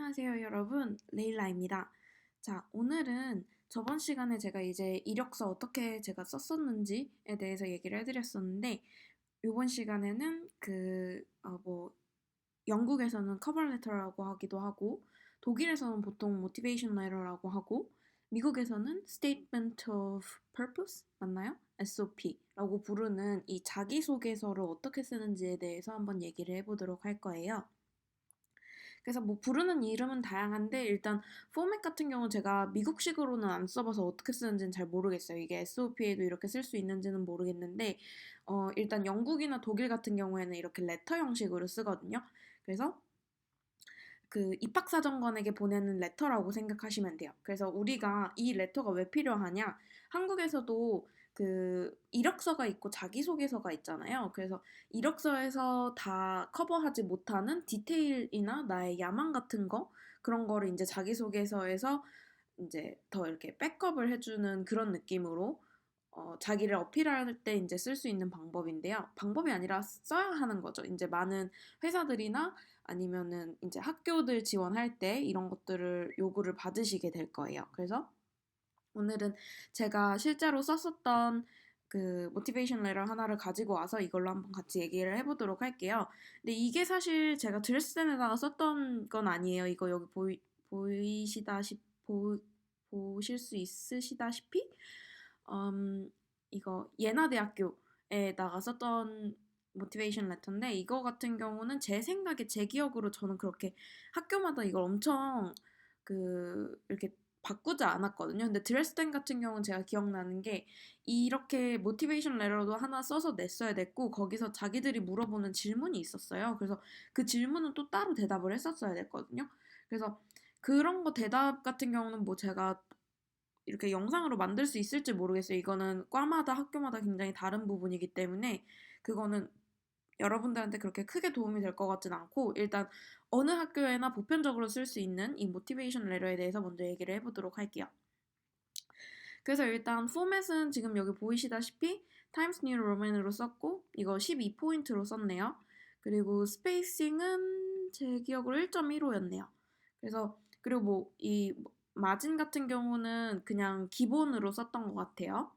안녕하세요, 여러분. 레일라입니다. 자, 오늘은 저번 시간에 제가 이제 이력서 어떻게 제가 썼었는지에 대해서 얘기를 해드렸었는데, 이번 시간에는 영국에서는 커버 레터라고 하기도 하고, 독일에서는 보통 모티베이션 레터라고 하고, 미국에서는 Statement of Purpose 맞나요? SOP라고 부르는 이 자기소개서를 어떻게 쓰는지에 대해서 한번 얘기를 해보도록 할 거예요. 그래서 뭐 부르는 이름은 다양한데 일단 포맷 같은 경우는 제가 미국식으로는 안 써봐서 어떻게 쓰는지는 잘 모르겠어요. 이게 SOP에도 이렇게 쓸 수 있는지는 모르겠는데 일단 영국이나 독일 같은 경우에는 이렇게 레터 형식으로 쓰거든요. 그래서 그 입학사정관에게 보내는 레터라고 생각하시면 돼요. 그래서 우리가 이 레터가 왜 필요하냐? 한국에서도 그 이력서가 있고 자기소개서가 있잖아요. 그래서 이력서에서 다 커버하지 못하는 디테일이나 나의 야망 같은 거 그런 거를 이제 자기소개서에서 이제 더 이렇게 백업을 해주는 그런 느낌으로 자기를 어필할 때 이제 쓸 수 있는 방법인데요. 방법이 아니라 써야 하는 거죠. 이제 많은 회사들이나 아니면은 이제 학교들 지원할 때 이런 것들을 요구를 받으시게 될 거예요. 그래서 오늘은 제가 실제로 썼었던 그 모티베이션 레터 하나를 가지고 와서 이걸로 한번 같이 얘기를 해보도록 할게요. 근데 이게 사실 제가 드레스덴에다가 썼던 건 아니에요. 이거 여기 보실 수 있으시다시피 이거 예나 대학교에다가 썼던 모티베이션 레터인데 이거 같은 경우는 제 생각에 제 기억으로 저는 그렇게 학교마다 이걸 엄청 이렇게 바꾸지 않았거든요. 근데 드레스덴 같은 경우는 제가 기억나는 게 이렇게 모티베이션 레터도 하나 써서 냈어야 됐고 거기서 자기들이 물어보는 질문이 있었어요. 그래서 그 질문은 또 따로 대답을 했었어야 됐거든요. 그래서 그런 거 대답 같은 경우는 뭐 제가 이렇게 영상으로 만들 수 있을지 모르겠어요. 이거는 과마다 학교마다 굉장히 다른 부분이기 때문에 그거는 여러분들한테 그렇게 크게 도움이 될 것 같진 않고 일단 어느 학교에나 보편적으로 쓸 수 있는 이 모티베이션 레터에 대해서 먼저 얘기를 해보도록 할게요. 그래서 일단 포맷은 지금 여기 보이시다시피 타임스 뉴 로맨으로 썼고 이거 12포인트로 썼네요. 그리고 스페이싱은 제 기억으로 1.15였네요. 그래서 그리고 뭐 이 마진 같은 경우는 그냥 기본으로 썼던 것 같아요.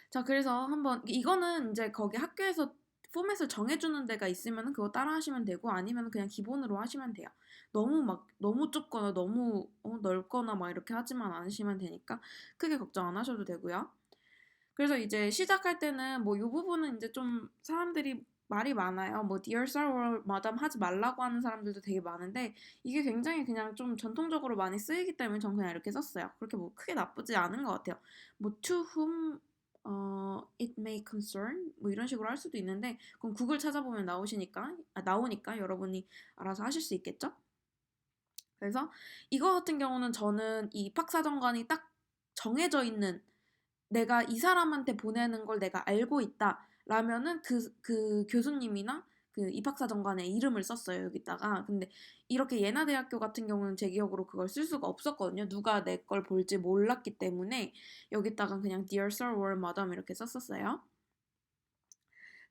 자, 그래서 한번 이거는 이제 거기 학교에서 포맷을 정해주는 데가 있으면 그거 따라 하시면 되고 아니면 그냥 기본으로 하시면 돼요. 너무 좁거나 너무 넓거나 막 이렇게 하지만 않으시면 되니까 크게 걱정 안 하셔도 되고요. 그래서 이제 시작할 때는 뭐 이 부분은 이제 좀 사람들이 말이 많아요. 뭐 Dear Sir or Madam 하지 말라고 하는 사람들도 되게 많은데 이게 굉장히 그냥 좀 전통적으로 많이 쓰이기 때문에 전 그냥 이렇게 썼어요. 그렇게 뭐 크게 나쁘지 않은 것 같아요. 뭐 To whom it may concern 뭐 이런 식으로 할 수도 있는데 그럼 구글 찾아보면 나오니까 여러분이 알아서 하실 수 있겠죠? 그래서 이거 같은 경우는 저는 이 입학사정관이 딱 정해져 있는 내가 이 사람한테 보내는 걸 내가 알고 있다 라면은 그 교수님이나 그 입학사정관의 이름을 썼어요 여기다가. 근데 이렇게 예나대학교 같은 경우는 제 기억으로 그걸 쓸 수가 없었거든요. 누가 내 걸 볼지 몰랐기 때문에 여기다가 그냥 Dear Sir or Madam 이렇게 썼었어요.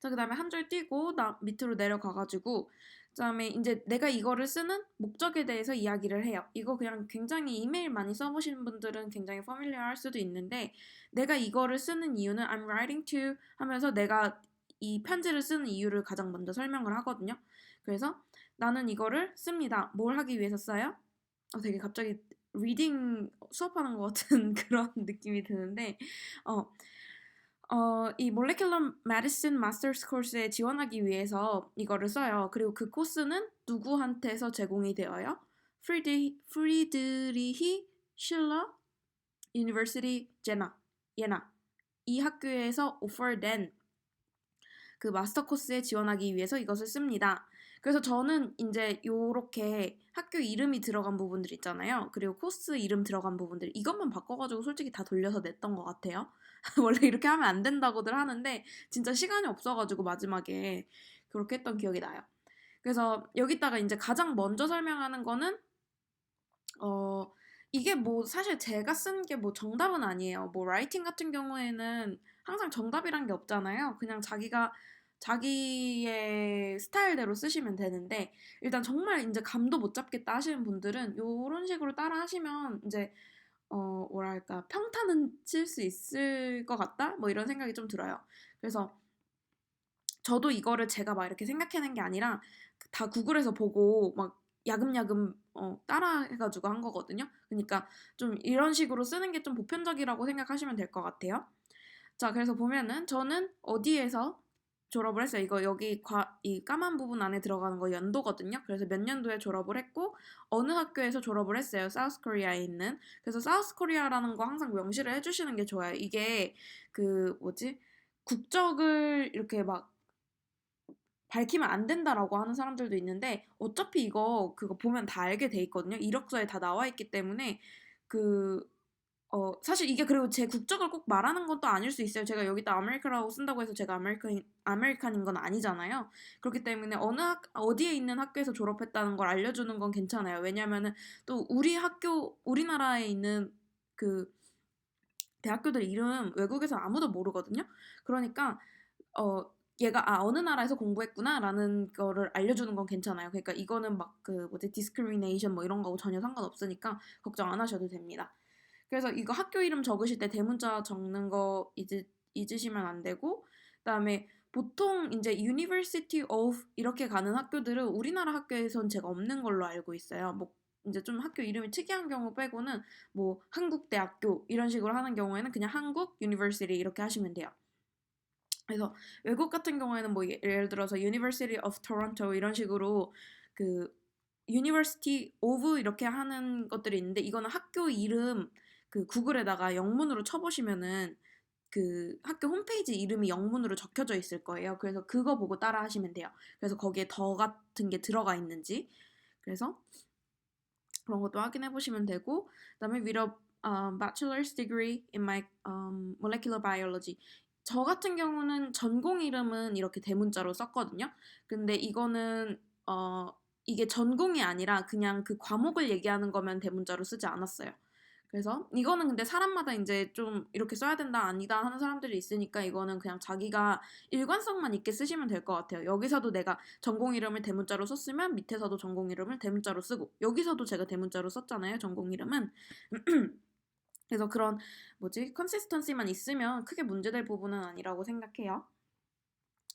자, 그 다음에 한 줄 띄고 밑으로 내려가가지고 그 다음에 이제 내가 이거를 쓰는 목적에 대해서 이야기를 해요. 이거 그냥 굉장히 이메일 많이 써보시는 분들은 굉장히 familiar 할 수도 있는데 내가 이거를 쓰는 이유는 I'm writing to 하면서 내가 이 편지를 쓰는 이유를 가장 먼저 설명을 하거든요. 그래서 나는 이거를 씁니다. 뭘 하기 위해서 써요? 되게 갑자기 리딩 수업하는 것 같은 그런 느낌이 드는데 어, 이 몰레큘러 메디신 마스터스 코र्스에 지원하기 위해서 이거를 써요. 그리고 그 코스는 누구한테서 제공이 되어요? 프리드리히 실러 유니버시티 예나 이 학교에서 오퍼된 그 마스터 코스에 지원하기 위해서 이것을 씁니다. 그래서 저는 이제 요렇게 학교 이름이 들어간 부분들 있잖아요. 그리고 코스 이름 들어간 부분들 이것만 바꿔가지고 솔직히 다 돌려서 냈던 것 같아요. 원래 이렇게 하면 안 된다고들 하는데 진짜 시간이 없어가지고 마지막에 그렇게 했던 기억이 나요. 그래서 여기다가 이제 가장 먼저 설명하는 거는 이게 뭐 사실 제가 쓴 게 뭐 정답은 아니에요. 뭐 라이팅 같은 경우에는 항상 정답이란 게 없잖아요. 그냥 자기가 자기의 스타일대로 쓰시면 되는데 일단 정말 이제 감도 못 잡겠다 하시는 분들은 요런 식으로 따라 하시면 이제 뭐랄까 평탄은 칠 수 있을 것 같다? 뭐 이런 생각이 좀 들어요. 그래서 저도 이거를 제가 막 이렇게 생각해낸 게 아니라 다 구글에서 보고 막 야금야금 따라 해가지고 한 거거든요. 그러니까 좀 이런 식으로 쓰는 게 좀 보편적이라고 생각하시면 될 것 같아요. 자, 그래서 보면은 저는 어디에서 졸업을 했어요. 이거 여기 이 까만 부분 안에 들어가는 거 연도거든요. 그래서 몇 년도에 졸업을 했고 어느 학교에서 졸업을 했어요. 사우스 코리아에 있는. 그래서 사우스 코리아라는 거 항상 명시를 해주시는 게 좋아요. 이게 그 뭐지? 국적을 이렇게 막 밝히면 안 된다라고 하는 사람들도 있는데 어차피 이거 그거 보면 다 알게 돼 있거든요. 이력서에 다 나와 있기 때문에 그 사실 이게 그리고 제 국적을 꼭 말하는 것도 아닐 수 있어요. 제가 여기다 아메리카라고 쓴다고 해서 제가 아메리칸인 건 아니잖아요. 그렇기 때문에 어디에 있는 학교에서 졸업했다는 걸 알려주는 건 괜찮아요. 왜냐면은 또 우리나라에 있는 그 대학교들 이름 외국에서 아무도 모르거든요. 그러니까 어 얘가 어느 나라에서 공부했구나라는 거를 알려주는 건 괜찮아요. 그러니까 이거는 막 그 뭐지 디스크리미네이션 뭐 이런 거하고 전혀 상관없으니까 걱정 안 하셔도 됩니다. 그래서 이거 학교 이름 적으실 때 대문자 적는 거 잊으시면 안 되고 그다음에 보통 이제 University of 이렇게 가는 학교들은 우리나라 학교에선 제가 없는 걸로 알고 있어요. 뭐 이제 좀 학교 이름이 특이한 경우 빼고는 뭐 한국대학교 이런 식으로 하는 경우에는 그냥 한국 University 이렇게 하시면 돼요. 그래서 외국 같은 경우에는 뭐 예를 들어서 University of Toronto 이런 식으로 그 University of 이렇게 하는 것들이 있는데 이거는 학교 이름 그 구글에다가 영문으로 쳐보시면은 그 학교 홈페이지 이름이 영문으로 적혀져 있을 거예요. 그래서 그거 보고 따라 하시면 돼요. 그래서 거기에 더 같은 게 들어가 있는지 그래서 그런 것도 확인해 보시면 되고 그다음에 with a bachelor's degree in my molecular biology 저 같은 경우는 전공 이름은 이렇게 대문자로 썼거든요. 근데 이거는 이게 전공이 아니라 그냥 그 과목을 얘기하는 거면 대문자로 쓰지 않았어요. 그래서 이거는 근데 사람마다 이제 좀 이렇게 써야 된다 아니다 하는 사람들이 있으니까 이거는 그냥 자기가 일관성만 있게 쓰시면 될 것 같아요. 여기서도 내가 전공 이름을 대문자로 썼으면 밑에서도 전공 이름을 대문자로 쓰고 여기서도 제가 대문자로 썼잖아요. 전공 이름은. 그래서 그런 뭐지 컨시스턴시만 있으면 크게 문제될 부분은 아니라고 생각해요.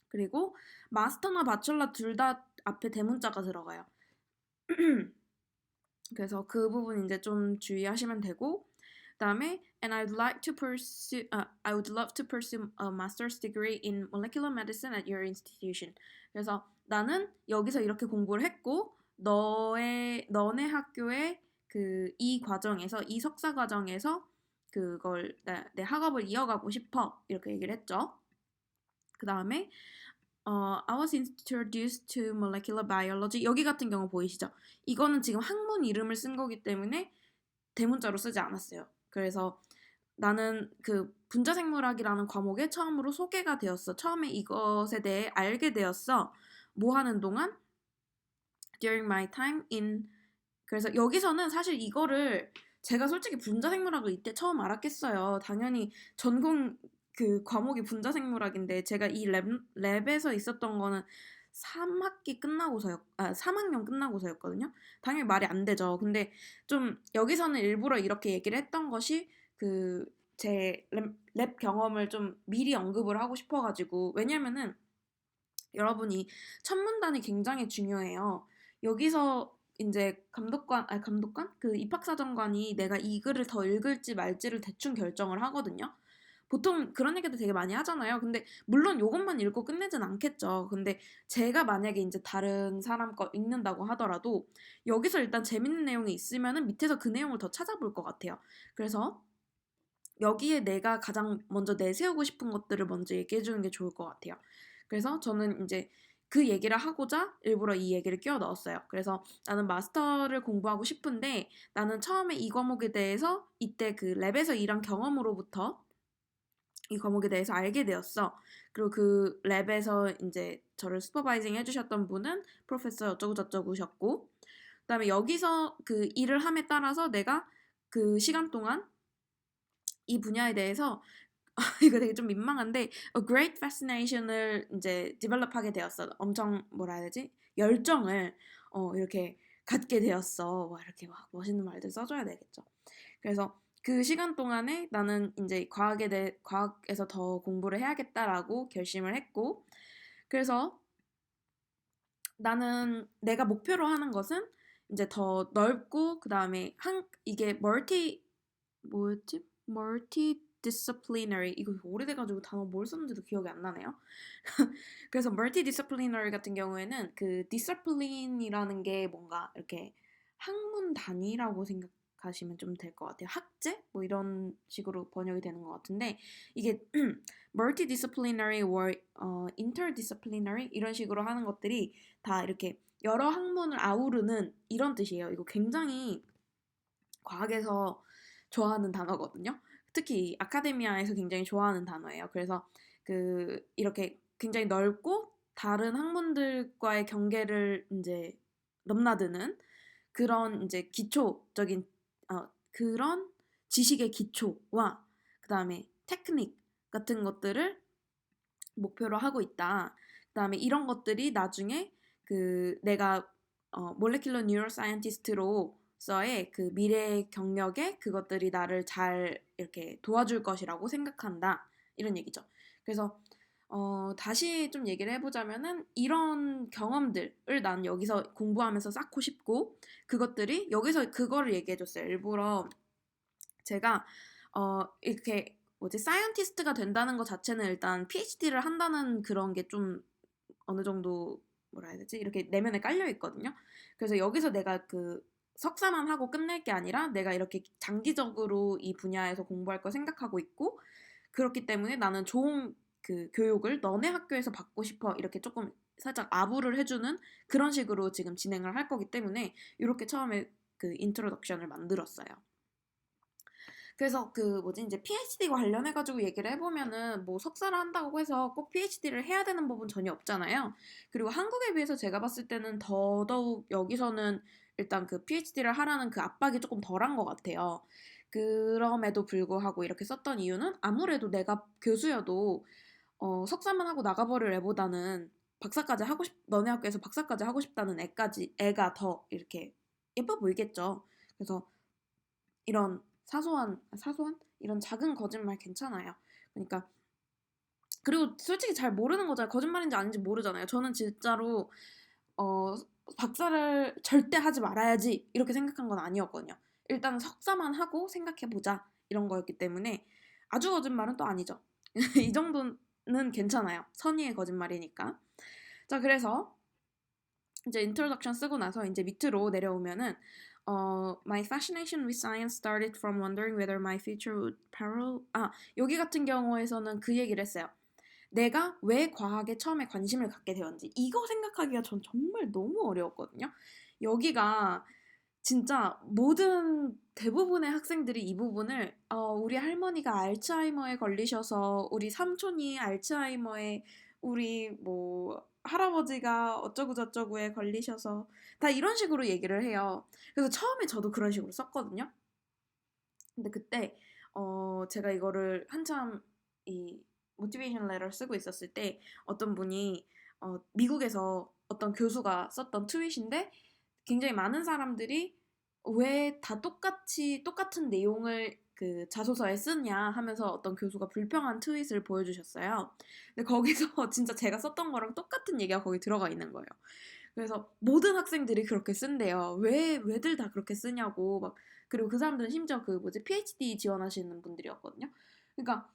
그리고 마스터나 바첼러 둘 다 앞에 대문자가 들어가요. 그래서 그 부분 이제 좀 주의하시면 되고 그다음에 and I would love to pursue a master's degree in molecular medicine at your institution. 그래서 나는 여기서 이렇게 공부를 했고 너네 학교의 그 이 과정에서 이 석사 과정에서 그걸 내 학업을 이어가고 싶어 이렇게 얘기를 했죠. 그 다음에 I was introduced to molecular biology 여기 같은 경우 보이시죠? 이거는 지금 학문 이름을 쓴 거기 때문에 대문자로 쓰지 않았어요. 그래서 나는 그 분자생물학이라는 과목에 처음으로 소개가 되었어. 처음에 이것에 대해 알게 되었어. 뭐 하는 동안? During my time in 그래서 여기서는 사실 이거를 제가 솔직히 분자생물학을 이때 처음 알았겠어요. 당연히 전공 그 과목이 분자생물학인데 제가 이 랩에서 있었던 거는 3학년 끝나고서였거든요. 당연히 말이 안 되죠. 근데 좀 여기서는 일부러 이렇게 얘기를 했던 것이 그 제 랩 경험을 좀 미리 언급을 하고 싶어가지고 왜냐면은 여러분이 첫 문단이 굉장히 중요해요. 여기서 이제 감독관? 그 입학사정관이 내가 이 글을 더 읽을지 말지를 대충 결정을 하거든요. 보통 그런 얘기도 되게 많이 하잖아요. 근데 물론 요것만 읽고 끝내진 않겠죠. 근데 제가 만약에 이제 다른 사람 거 읽는다고 하더라도 여기서 일단 재밌는 내용이 있으면은 밑에서 그 내용을 더 찾아볼 것 같아요. 그래서 여기에 내가 가장 먼저 내세우고 싶은 것들을 먼저 얘기해 주는 게 좋을 것 같아요. 그래서 저는 이제 그 얘기를 하고자 일부러 이 얘기를 끼워 넣었어요. 그래서 나는 마스터를 공부하고 싶은데 나는 처음에 이 과목에 대해서 이때 그 랩에서 일한 경험으로부터 이 과목에 대해서 알게 되었어. 그리고 그 랩에서 이제 저를 슈퍼바이징 해주셨던 분은 프로페서 어쩌고저쩌고셨고 그다음에 여기서 그 일을 함에 따라서 내가 그 시간 동안 이 분야에 대해서 이거 되게 좀 민망한데 a great fascination을 이제 develop하게 되었어. 엄청 뭐라 해야 되지? 열정을 이렇게 갖게 되었어. 와 이렇게 막 멋있는 말들 써줘야 되겠죠. 그래서 그 시간 동안에 나는 이제 과학에서 더 공부를 해야겠다라고 결심을 했고 그래서 나는 내가 목표로 하는 것은 이제 더 넓고 그다음에 이게 뭐였지? multidisciplinary 이거 오래돼가지고 단어 뭘 썼는지도 기억이 안 나네요. 그래서 multidisciplinary 같은 경우에는 그 discipline이라는 게 뭔가 이렇게 학문 단위라고 생각하시면 좀 될 것 같아요. 학제? 뭐 이런 식으로 번역이 되는 것 같은데 이게 multidisciplinary or interdisciplinary 이런 식으로 하는 것들이 다 이렇게 여러 학문을 아우르는 이런 뜻이에요. 이거 굉장히 과학에서 좋아하는 단어거든요. 특히 아카데미아에서 굉장히 좋아하는 단어예요. 그래서 이렇게 굉장히 넓고 다른 학문들과의 경계를 이제 넘나드는 그런 이제 기초적인 그런 지식의 기초와 그다음에 테크닉 같은 것들을 목표로 하고 있다. 그다음에 이런 것들이 나중에 내가 몰레큘러 뉴로사이언티스트로서의 그 미래 경력에 그것들이 나를 잘 이렇게 도와줄 것이라고 생각한다. 이런 얘기죠. 그래서 다시 좀 얘기를 해보자면은 이런 경험들을 난 여기서 공부하면서 쌓고 싶고 그것들이 여기서 그거를 얘기해줬어요. 일부러 제가 이렇게 뭐지 사이언티스트가 된다는 것 자체는 일단 PhD를 한다는 그런 게 좀 어느 정도 뭐라 해야 되지 이렇게 내면에 깔려 있거든요. 그래서 여기서 내가 석사만 하고 끝낼 게 아니라 내가 이렇게 장기적으로 이 분야에서 공부할 걸 생각하고 있고 그렇기 때문에 나는 좋은 그 교육을 너네 학교에서 받고 싶어 이렇게 조금 살짝 아부를 해주는 그런 식으로 지금 진행을 할 거기 때문에 이렇게 처음에 그 인트로덕션을 만들었어요. 그래서 이제 PhD와 관련해가지고 얘기를 해보면은 뭐 석사를 한다고 해서 꼭 PhD를 해야 되는 법은 전혀 없잖아요. 그리고 한국에 비해서 제가 봤을 때는 더더욱 여기서는 일단 그 PhD를 하라는 그 압박이 조금 덜한 것 같아요. 그럼에도 불구하고 이렇게 썼던 이유는 아무래도 내가 교수여도 석사만 하고 나가버릴 애보다는 너네 학교에서 박사까지 하고 싶다는 애가 더 이렇게 예뻐 보이겠죠. 그래서 이런 사소한? 이런 작은 거짓말 괜찮아요. 그러니까 그리고 솔직히 잘 모르는 거잖아요. 거짓말인지 아닌지 모르잖아요. 저는 진짜로 어, 박사를 절대 하지 말아야지 이렇게 생각한 건 아니었거든요. 일단 석사만 하고 생각해보자 이런 거였기 때문에 아주 거짓말은 또 아니죠. 이 정도는 괜찮아요. 선의의 거짓말이니까. 자, 그래서 이제 인트로덕션 쓰고 나서 이제 밑으로 내려오면은 my fascination with science started from wondering whether my future would parallel 여기 같은 경우에서는 그 얘기를 했어요. 내가 왜 과학에 처음에 관심을 갖게 되었는지 이거 생각하기가 전 정말 너무 어려웠거든요. 여기가 진짜 모든 대부분의 학생들이 이 부분을 우리 할머니가 알츠하이머에 걸리셔서 우리 삼촌이 알츠하이머에 우리 뭐 할아버지가 어쩌고 저쩌고에 걸리셔서 다 이런 식으로 얘기를 해요. 그래서 처음에 저도 그런 식으로 썼거든요. 근데 그때 제가 이거를 한참 이 모티베이션 레터를 쓰고 있었을 때 어떤 분이 미국에서 어떤 교수가 썼던 트윗인데 굉장히 많은 사람들이 왜 다 똑같은 내용을 그 자소서에 쓰냐 하면서 어떤 교수가 불평한 트윗을 보여주셨어요. 근데 거기서 진짜 제가 썼던 거랑 똑같은 얘기가 거기 들어가 있는 거예요. 그래서 모든 학생들이 그렇게 쓴대요. 왜들 다 그렇게 쓰냐고 막 그리고 그 사람들은 심지어 PhD 지원하시는 분들이었거든요. 그러니까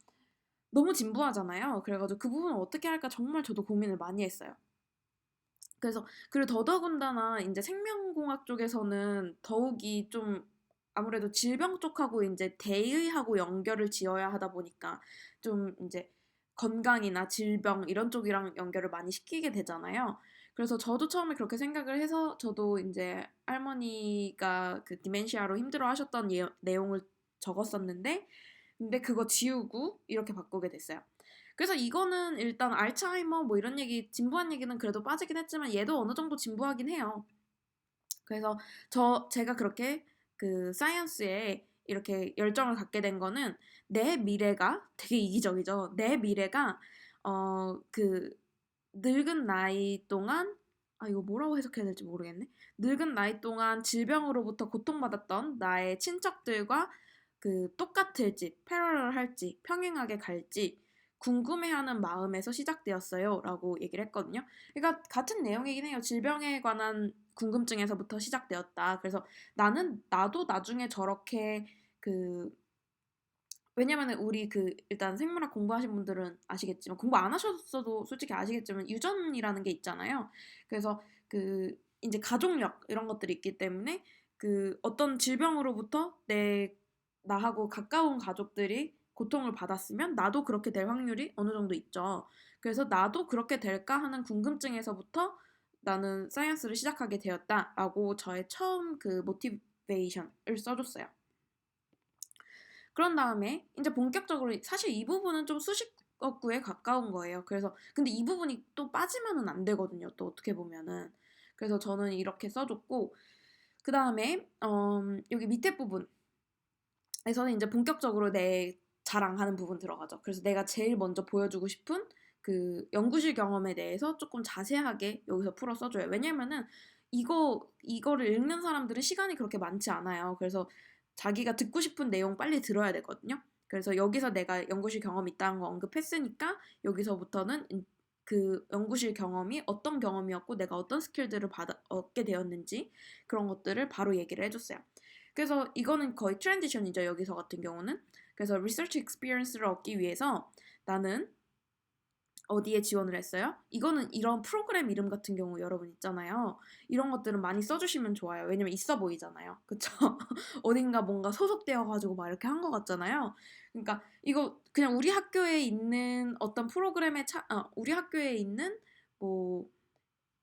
너무 진부하잖아요. 그래가지고 그 부분을 어떻게 할까 정말 저도 고민을 많이 했어요. 그래서 그리고 더더군다나 이제 생명공학 쪽에서는 더욱이 좀 아무래도 질병 쪽하고 이제 대의하고 연결을 지어야 하다 보니까 좀 이제 건강이나 질병 이런 쪽이랑 연결을 많이 시키게 되잖아요. 그래서 저도 처음에 그렇게 생각을 해서 저도 이제 할머니가 그 디멘시아로 힘들어 하셨던 내용을 적었었는데 근데 그거 지우고 이렇게 바꾸게 됐어요. 그래서 이거는 일단 알츠하이머 뭐 이런 얘기 진부한 얘기는 그래도 빠지긴 했지만 얘도 어느 정도 진부하긴 해요. 그래서 제가 그렇게 그 사이언스에 이렇게 열정을 갖게 된 거는 내 미래가 되게 이기적이죠. 내 미래가 그 늙은 나이 동안 이거 뭐라고 해석해야 될지 모르겠네. 늙은 나이 동안 질병으로부터 고통받았던 나의 친척들과 그 똑같을지, 패러럴 할지, 평행하게 갈지 궁금해하는 마음에서 시작되었어요. 라고 얘기를 했거든요. 그러니까 같은 내용이긴 해요. 질병에 관한 궁금증에서부터 시작되었다. 그래서 나도 나중에 저렇게 그 왜냐면은 우리 일단 생물학 공부하신 분들은 아시겠지만 공부 안 하셨어도 솔직히 아시겠지만 유전이라는 게 있잖아요. 그래서 이제 가족력 이런 것들이 있기 때문에 어떤 질병으로부터 나하고 가까운 가족들이 고통을 받았으면 나도 그렇게 될 확률이 어느 정도 있죠. 그래서 나도 그렇게 될까 하는 궁금증에서부터 나는 사이언스를 시작하게 되었다라고 저의 처음 모티베이션을 써줬어요. 그런 다음에 이제 본격적으로 사실 이 부분은 좀 수식어구에 가까운 거예요. 그래서 근데 이 부분이 또 빠지면은 안 되거든요. 또 어떻게 보면은. 그래서 저는 이렇게 써줬고 그 다음에 여기 밑에 부분에서는 이제 본격적으로 내 자랑하는 부분 들어가죠. 그래서 내가 제일 먼저 보여주고 싶은 연구실 경험에 대해서 조금 자세하게 여기서 풀어 써줘요. 왜냐면은 이거를 읽는 사람들은 시간이 그렇게 많지 않아요. 그래서 자기가 듣고 싶은 내용 빨리 들어야 되거든요. 그래서 여기서 내가 연구실 경험이 있다는 거 언급했으니까 여기서부터는 연구실 경험이 어떤 경험이었고 내가 어떤 스킬들을 얻게 되었는지 그런 것들을 바로 얘기를 해줬어요. 그래서 이거는 거의 트랜지션이죠. 여기서 같은 경우는. 그래서 리서치 익스피리언스를 얻기 위해서 나는 어디에 지원을 했어요? 이거는 이런 프로그램 이름 같은 경우 여러분 있잖아요. 이런 것들은 많이 써주시면 좋아요. 왜냐면 있어 보이잖아요. 그쵸? 어딘가 뭔가 소속되어가지고 막 이렇게 한 것 같잖아요. 그러니까 이거 그냥 우리 학교에 있는 어떤 우리 학교에 있는 뭐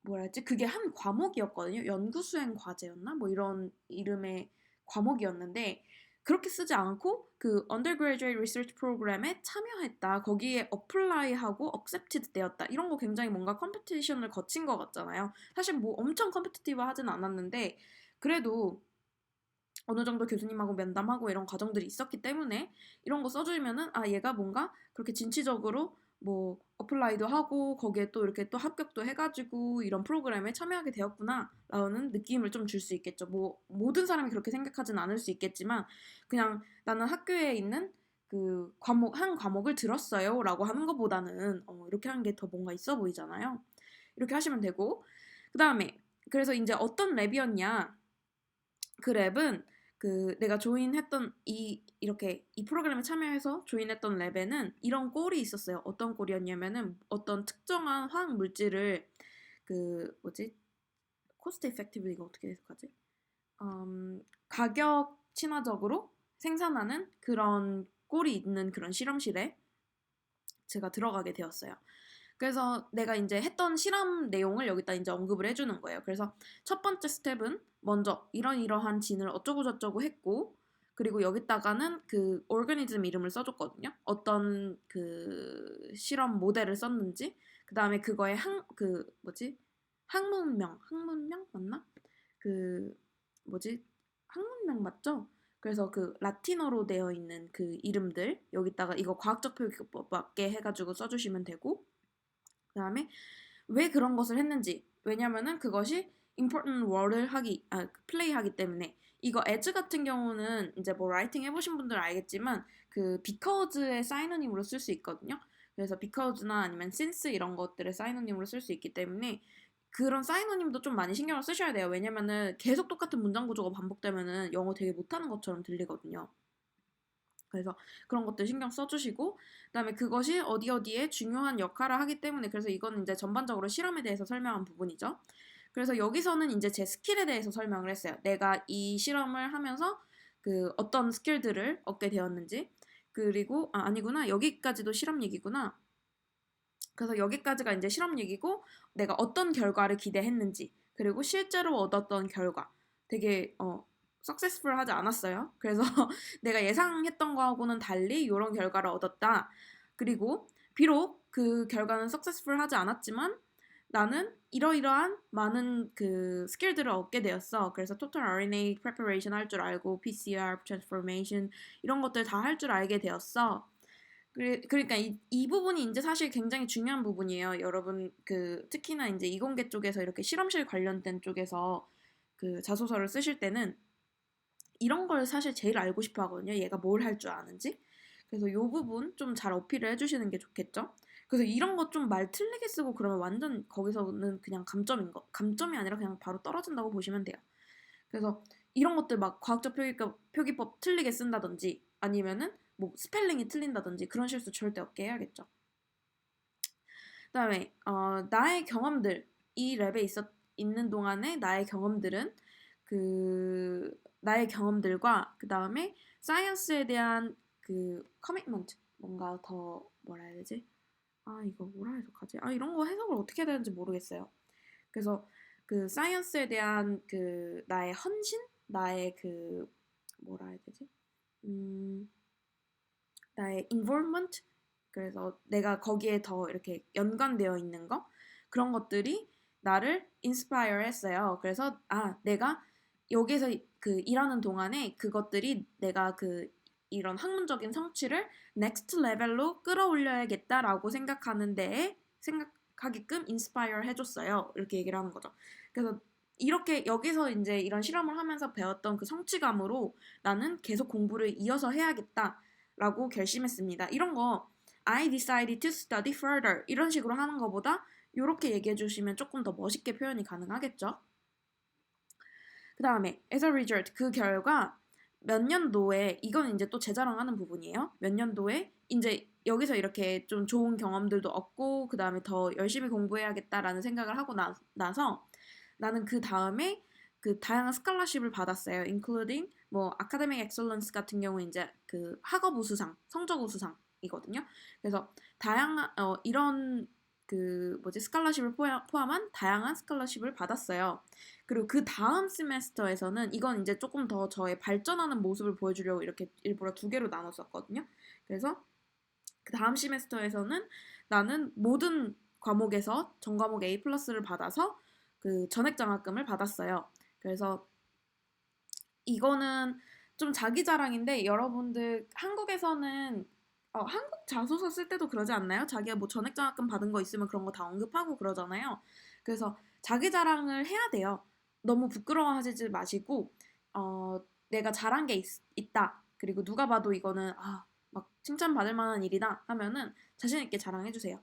뭐라 했지? 그게 한 과목이었거든요. 연구수행 과제였나? 뭐 이런 이름의 과목이었는데 그렇게 쓰지 않고 undergraduate research program에 참여했다. 거기에 apply하고 accepted 되었다. 이런 거 굉장히 뭔가 컴피티션을 거친 것 같잖아요. 사실 뭐 엄청 컴피티티브 하진 않았는데 그래도 어느 정도 교수님하고 면담하고 이런 과정들이 있었기 때문에 이런 거 써주면은 얘가 뭔가 그렇게 진취적으로 뭐 어플라이도 하고 거기에 또 이렇게 또 합격도 해가지고 이런 프로그램에 참여하게 되었구나 라는 느낌을 좀 줄 수 있겠죠. 뭐 모든 사람이 그렇게 생각하진 않을 수 있겠지만 그냥 나는 학교에 있는 한 과목을 들었어요 라고 하는 것보다는 이렇게 하는 게 더 뭔가 있어 보이잖아요. 이렇게 하시면 되고 그 다음에 그래서 이제 어떤 랩이었냐 그 랩은 내가 조인했던 이렇게 이 프로그램에 참여해서 조인했던 랩에는 이런 꼴이 있었어요. 어떤 꼴이었냐면은 어떤 특정한 화학 물질을 뭐지? 코스트 이펙티브 이거 어떻게 해석하지? 가격 친화적으로 생산하는 그런 꼴이 있는 그런 실험실에 제가 들어가게 되었어요. 그래서 내가 이제 했던 실험 내용을 여기다 이제 언급을 해주는 거예요. 그래서 첫 번째 스텝은 먼저 이러한 진을 어쩌고저쩌고 했고, 그리고 여기다가는 오르가니즘 이름을 써줬거든요. 어떤 실험 모델을 썼는지, 그 다음에 그거의 항문명 맞나? 뭐지? 항문명 맞죠? 그래서 라틴어로 되어 있는 이름들 여기다가 이거 과학적 표기법 맞게 해가지고 써주시면 되고 그 다음에 왜 그런 것을 했는지 왜냐면은 그것이 important word을 플레이 하기 때문에 이거 as 같은 경우는 이제 뭐 라이팅 해보신 분들 알겠지만 because의 사이노님으로 쓸 수 있거든요. 그래서 because나 아니면 since 이런 것들의 사이노님으로 쓸 수 있기 때문에 그런 사이노님도 좀 많이 신경을 쓰셔야 돼요. 왜냐면은 계속 똑같은 문장 구조가 반복되면은 영어 되게 못하는 것처럼 들리거든요. 그래서 그런 것들 신경 써주시고 그다음에 그것이 어디에 중요한 역할을 하기 때문에 그래서 이거는 이제 전반적으로 실험에 대해서 설명한 부분이죠. 그래서 여기서는 이제 제 스킬에 대해서 설명을 했어요. 내가 이 실험을 하면서 어떤 스킬들을 얻게 되었는지 그리고 아니구나 여기까지도 실험 얘기구나. 그래서 여기까지가 이제 실험 얘기고 내가 어떤 결과를 기대했는지 그리고 실제로 얻었던 결과 되게 successful 하지 않았어요. 그래서 내가 예상했던 거하고는 달리 이런 결과를 얻었다. 그리고 비록 그 결과는 successful 하지 않았지만 나는 이러이러한 많은 그 스킬들을 얻게 되었어. 그래서 total RNA preparation 할 줄 알고 PCR transformation 이런 것들 다 할 줄 알게 되었어. 그러니까 이 부분이 이제 사실 굉장히 중요한 부분이에요. 여러분 그 특히나 이제 이공계 쪽에서 이렇게 실험실 관련된 쪽에서 그 자소서를 쓰실 때는 이런 걸 사실 제일 알고 싶어 하거든요. 얘가 뭘 할 줄 아는지. 그래서 이 부분 좀 잘 어필을 해주시는 게 좋겠죠. 그래서 이런 거 좀 말 틀리게 쓰고 그러면 완전 거기서는 그냥 감점인 거. 감점이 아니라 그냥 바로 떨어진다고 보시면 돼요. 그래서 이런 것들 막 과학적 표기법 틀리게 쓴다든지 아니면은 뭐 스펠링이 틀린다든지 그런 실수 절대 없게 해야겠죠. 그다음에 나의 경험들 이 랩에 있는 동안에 나의 경험들은 나의 경험들과 그 다음에 사이언스에 대한 그 커미트먼트 뭔가 더 뭐라 해야 되지? 아 이거 뭐라 해석하지? 아 이런 거 해석을 어떻게 해야 되는지 모르겠어요. 그래서 그 사이언스에 대한 그 나의 헌신, 나의 그 뭐라 해야 되지? 음, 나의 involvement 그래서 내가 거기에 더 이렇게 연관되어 있는 거 그런 것들이 나를 inspire 했어요. 그래서 내가 여기서 그 일하는 동안에 그것들이 내가 그 이런 학문적인 성취를 next level로 끌어올려야겠다라고 생각하는 데에 생각하게끔 inspire 해줬어요. 이렇게 얘기를 하는 거죠. 그래서 이렇게 여기서 이제 이런 실험을 하면서 배웠던 그 성취감으로 나는 계속 공부를 이어서 해야겠다. 라고 결심했습니다. 이런 거 I decided to study further 이런 식으로 하는 것보다 이렇게 얘기해 주시면 조금 더 멋있게 표현이 가능하겠죠. 그 다음에 as a result 그 결과 몇 년도에 이건 이제 또 재자랑하는 부분이에요. 몇 년도에 이제 여기서 이렇게 좀 좋은 경험들도 얻고 그 다음에 더 열심히 공부해야겠다라는 생각을 하고 나서 나는 그 다음에 그 다양한 스칼라십을 받았어요. including 뭐 아카데믹 엑셀런스 같은 경우 이제 그 학업 우수상, 성적 우수상이거든요. 그래서 다양한 이런 그 뭐지 스칼라십을 포함한 다양한 스칼라십을 받았어요. 그리고 그 다음 세메스터에서는 이건 이제 조금 더 저의 발전하는 모습을 보여주려고 이렇게 일부러 두 개로 나눴었거든요. 그래서 그 다음 세메스터에서는 나는 모든 과목에서 전 과목 A 플러스를 받아서 그 전액 장학금을 받았어요. 그래서 이거는 좀 자기 자랑인데 여러분들 한국에서는 한국 자소서 쓸 때도 그러지 않나요? 자기가 뭐 전액 장학금 받은 거 있으면 그런 거 다 언급하고 그러잖아요. 그래서 자기 자랑을 해야 돼요. 너무 부끄러워하지 마시고 내가 잘한 게 있다. 그리고 누가 봐도 이거는 막 칭찬받을 만한 일이다 하면은 자신 있게 자랑해 주세요.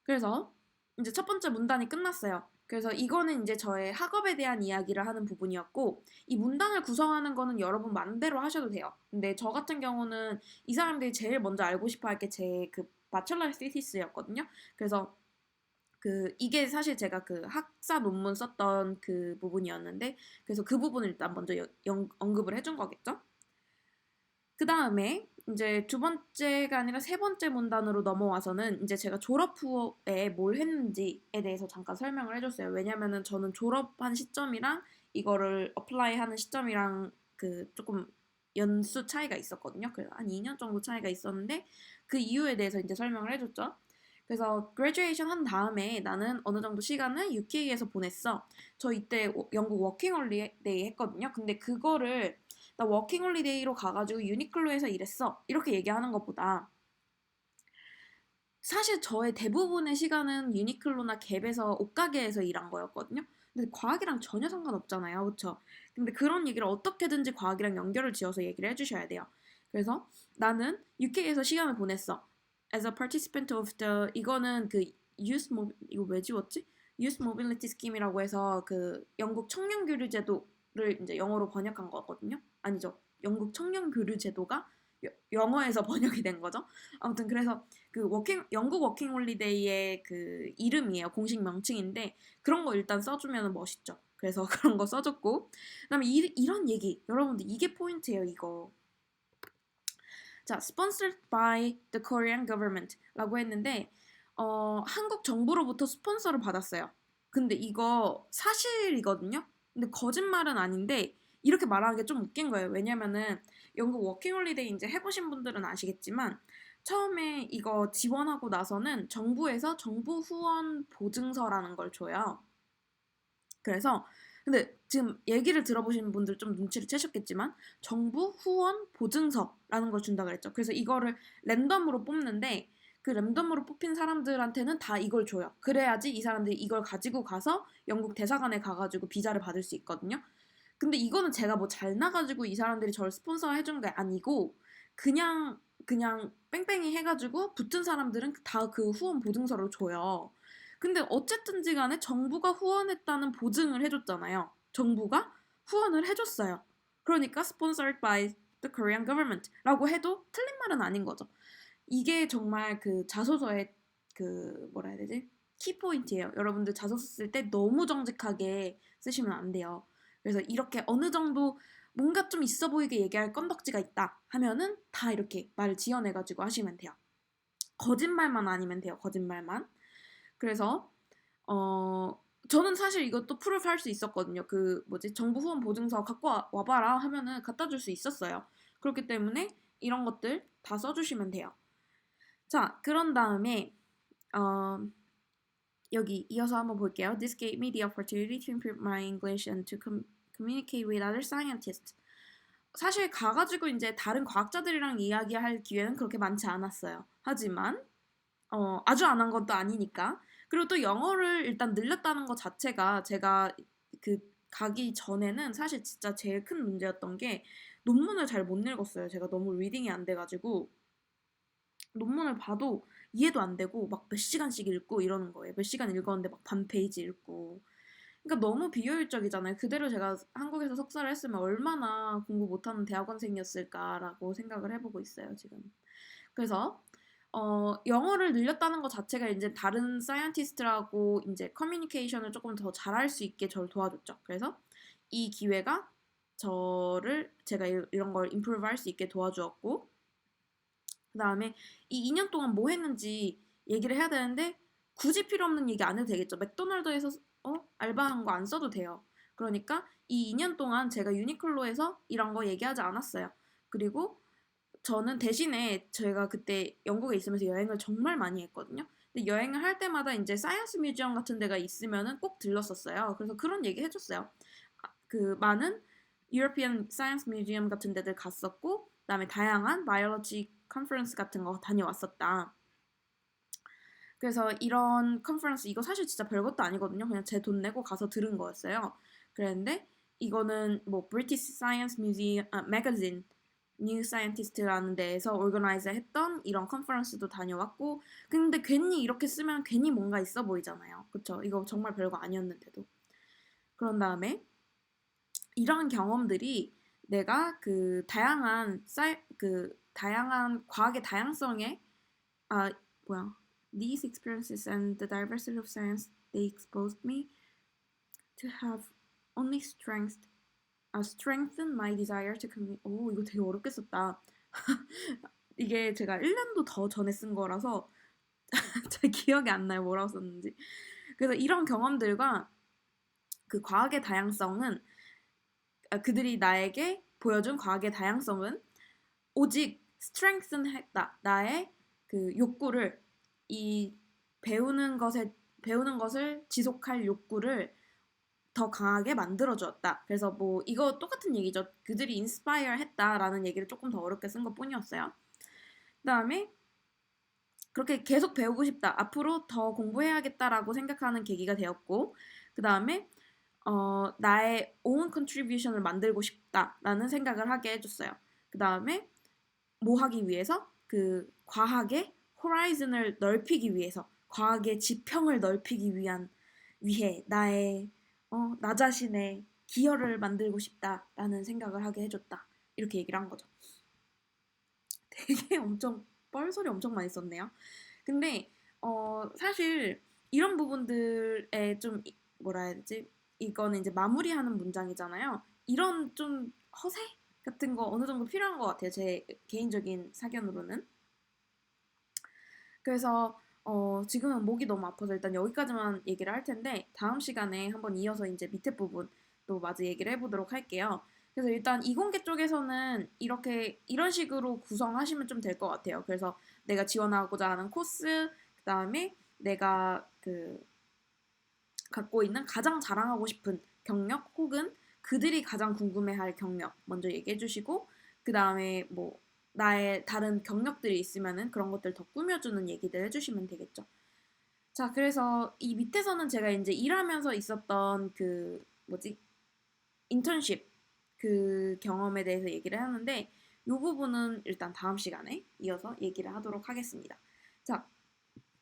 그래서 이제 첫 번째 문단이 끝났어요. 그래서 이거는 이제 저의 학업에 대한 이야기를 하는 부분이었고 이 문단을 구성하는 거는 여러분 마음대로 하셔도 돼요. 근데 저 같은 경우는 이 사람들이 제일 먼저 알고 싶어 할 게 제 그 바첼러 시티스였거든요. 그래서 그 이게 사실 제가 그 학사 논문 썼던 그 부분이었는데 그래서 그 부분을 일단 먼저 언급을 해준 거겠죠. 그 다음에 이제 두 번째가 아니라 세 번째 문단으로 넘어와서는 이제 제가 졸업 후에 뭘 했는지에 대해서 잠깐 설명을 해줬어요. 왜냐면은 저는 졸업한 시점이랑 이거를 어플라이 하는 시점이랑 그 조금 연수 차이가 있었거든요. 그래서 한 2년 정도 차이가 있었는데 그 이유에 대해서 이제 설명을 해줬죠. 그래서 graduation 한 다음에 나는 어느 정도 시간을 UK에서 보냈어. 저 이때 영국 워킹 홀리데이 했거든요. 근데 그거를 나 워킹 홀리데이로 가가지고 유니클로에서 일했어. 이렇게 얘기하는 것보다 사실 저의 대부분의 시간은 유니클로나 갭에서 옷가게에서 일한 거였거든요. 근데 과학이랑 전혀 상관없잖아요. 그쵸? 근데 그런 얘기를 어떻게든지 과학이랑 연결을 지어서 얘기를 해주셔야 돼요. 그래서 나는 UK에서 시간을 보냈어. As a participant of the 이거는 그 이거 왜 지웠지? Youth Mobility Scheme이라고 해서 그 영국 청년 교류 제도를 이제 영어로 번역한 거거든요. 아니죠. 영국 청년 교류 제도가 영어에서 번역이 된 거죠. 아무튼 그래서 그 영국 워킹 홀리데이의 그 이름이에요. 공식 명칭인데 그런 거 일단 써주면 멋있죠. 그래서 그런 거 써줬고 그다음에 이런 얘기 여러분들 이게 포인트예요. 이거 자 sponsored by the Korean government라고 했는데 한국 정부로부터 스폰서를 받았어요. 근데 이거 사실이거든요. 근데 거짓말은 아닌데 이렇게 말하는 게 좀 웃긴 거예요. 왜냐면은 영국 워킹홀리데이 이제 해보신 분들은 아시겠지만 처음에 이거 지원하고 나서는 정부에서 정부 후원 보증서라는 걸 줘요. 그래서 근데 지금 얘기를 들어보신 분들 좀 눈치를 채셨겠지만 정부 후원 보증서라는 걸 준다 그랬죠. 그래서 이거를 랜덤으로 뽑는데 그 랜덤으로 뽑힌 사람들한테는 다 이걸 줘요. 그래야지 이 사람들이 이걸 가지고 가서 영국 대사관에 가가지고 비자를 받을 수 있거든요. 근데 이거는 제가 뭐 잘나가지고 이 사람들이 저를 스폰서 해준 게 아니고 그냥 뺑뺑이 해가지고 붙은 사람들은 다 그 후원 보증서를 줘요. 근데 어쨌든지 간에 정부가 후원했다는 보증을 해줬잖아요. 정부가 후원을 해줬어요. 그러니까 sponsored by the Korean government 라고 해도 틀린 말은 아닌 거죠. 이게 정말 그 자소서의 그 뭐라 해야 되지? 키포인트예요. 여러분들 자소서 쓸 때 너무 정직하게 쓰시면 안 돼요. 그래서 이렇게 어느 정도 뭔가 좀 있어 보이게 얘기할 건덕지가 있다 하면은 다 이렇게 말을 지어내가지고 하시면 돼요. 거짓말만 아니면 돼요. 거짓말만. 그래서 저는 사실 이것도 프루프할 수 있었거든요. 그 뭐지 정부 후원 보증서 갖고 와봐라 하면은 갖다 줄 수 있었어요. 그렇기 때문에 이런 것들 다 써주시면 돼요. 자, 그런 다음에 어, 여기 이어서 한번 볼게요. This gave me the opportunity to improve my English and to communicate with other scientists. 사실 가가지고 이제 다른 과학자들이랑 이야기할 기회는 그렇게 많지 않았어요. 하지만 아주 안 한 것도 아니니까. 그리고 또 영어를 일단 늘렸다는 것 자체가 제가 그 가기 전에는 사실 진짜 제일 큰 문제였던 게 논문을 잘 못 읽었어요. 제가 너무 리딩이 안 돼가지고 논문을 봐도 이해도 안 되고 막 몇 시간씩 읽고 이러는 거예요. 몇 시간 읽었는데 막 반 페이지 읽고. 그러니까 너무 비효율적이잖아요. 그대로 제가 한국에서 석사를 했으면 얼마나 공부 못하는 대학원생이었을까라고 생각을 해보고 있어요, 지금. 그래서 영어를 늘렸다는 것 자체가 이제 다른 사이언티스트라고 이제 커뮤니케이션을 조금 더 잘할 수 있게 저를 도와줬죠. 그래서 이 기회가 제가 이런 걸 임프루브 할 수 있게 도와주었고, 그 다음에 이 2년 동안 뭐 했는지 얘기를 해야 되는데 굳이 필요 없는 얘기 안 해도 되겠죠. 맥도날드에서 알바한 거 안 써도 돼요. 그러니까 이 2년 동안 제가 유니클로에서 이런 거 얘기하지 않았어요. 그리고 저는 대신에 제가 그때 영국에 있으면서 여행을 정말 많이 했거든요. 근데 여행을 할 때마다 이제 사이언스 뮤지엄 같은 데가 있으면은 꼭 들렀었어요. 그래서 그런 얘기 해줬어요. 그 많은 유러피안 사이언스 뮤지엄 같은 데들 갔었고, 그다음에 다양한 바이올로지 컨퍼런스 같은 거 다녀왔었다. 그래서 이런 컨퍼런스 이거 사실 진짜 별것도 아니거든요. 그냥 제 돈 내고 가서 들은 거였어요. 그랬는데 이거는 뭐 브리티시 사이언스 뮤지엄 매거진 뉴 사이언티스트라는 데에서 오르거나이즈 했던 이런 컨퍼런스도 다녀왔고 근데 괜히 이렇게 쓰면 괜히 뭔가 있어 보이잖아요. 그쵸? 이거 정말 별거 아니었는데도. 그런 다음에 이런 경험들이 내가 그 다양한 과학의 다양성에 아 뭐야 These experiences and the diversity of science they exposed me to have only strengthened my desire to communicate. 오 이거 되게 어렵게 썼다. 이게 제가 1년도 더 전에 쓴 거라서 잘 기억이 안 나요 뭐라고 썼는지. 그래서 이런 경험들과 그 과학의 다양성은 그들이 나에게 보여준 과학의 다양성은 오직 strengthen 했다. 나의 그 욕구를 이 배우는 것을 지속할 욕구를 더 강하게 만들어 주었다. 그래서 뭐 이거 똑같은 얘기죠. 그들이 인스파이어 했다라는 얘기를 조금 더 어렵게 쓴 것뿐이었어요. 그다음에 그렇게 계속 배우고 싶다. 앞으로 더 공부해야겠다라고 생각하는 계기가 되었고 그다음에 나의 own contribution을 만들고 싶다라는 생각을 하게 해줬어요. 그 다음에 뭐 하기 위해서? 그 과학의 호라이즌을 넓히기 위해서, 과학의 지평을 넓히기 위해 나 자신의 기여를 만들고 싶다라는 생각을 하게 해줬다. 이렇게 얘기를 한 거죠. 되게 엄청 뻘소리 엄청 많이 썼네요. 근데 사실 이런 부분들에 좀 뭐라 해야 되지? 이거는 이제 마무리하는 문장이잖아요. 이런 좀 허세 같은 거 어느 정도 필요한 것 같아요. 제 개인적인 사견으로는. 그래서 지금은 목이 너무 아파서 일단 여기까지만 얘기를 할 텐데 다음 시간에 한번 이어서 이제 밑에 부분 또 마저 얘기를 해보도록 할게요. 그래서 일단 이공계 쪽에서는 이렇게 이런 식으로 구성하시면 좀 될 것 같아요. 그래서 내가 지원하고자 하는 코스, 그다음에 내가 갖고 있는 가장 자랑하고 싶은 경력 혹은 그들이 가장 궁금해할 경력 먼저 얘기해 주시고 그다음에 뭐 나의 다른 경력들이 있으면은 그런 것들 더 꾸며주는 얘기들 해주시면 되겠죠. 자, 그래서 이 밑에서는 제가 이제 일하면서 있었던 뭐지? 인턴십 그 경험에 대해서 얘기를 하는데 이 부분은 일단 다음 시간에 이어서 얘기를 하도록 하겠습니다. 자,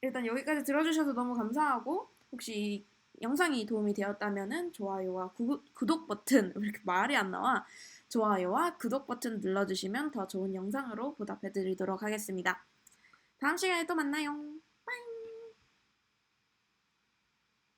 일단 여기까지 들어주셔서 너무 감사하고 혹시 영상이 도움이 되었다면은 좋아요와 구독 버튼 왜 이렇게 말이 안 나와? 좋아요와 구독 버튼 눌러주시면 더 좋은 영상으로 보답해드리도록 하겠습니다. 다음 시간에 또 만나요.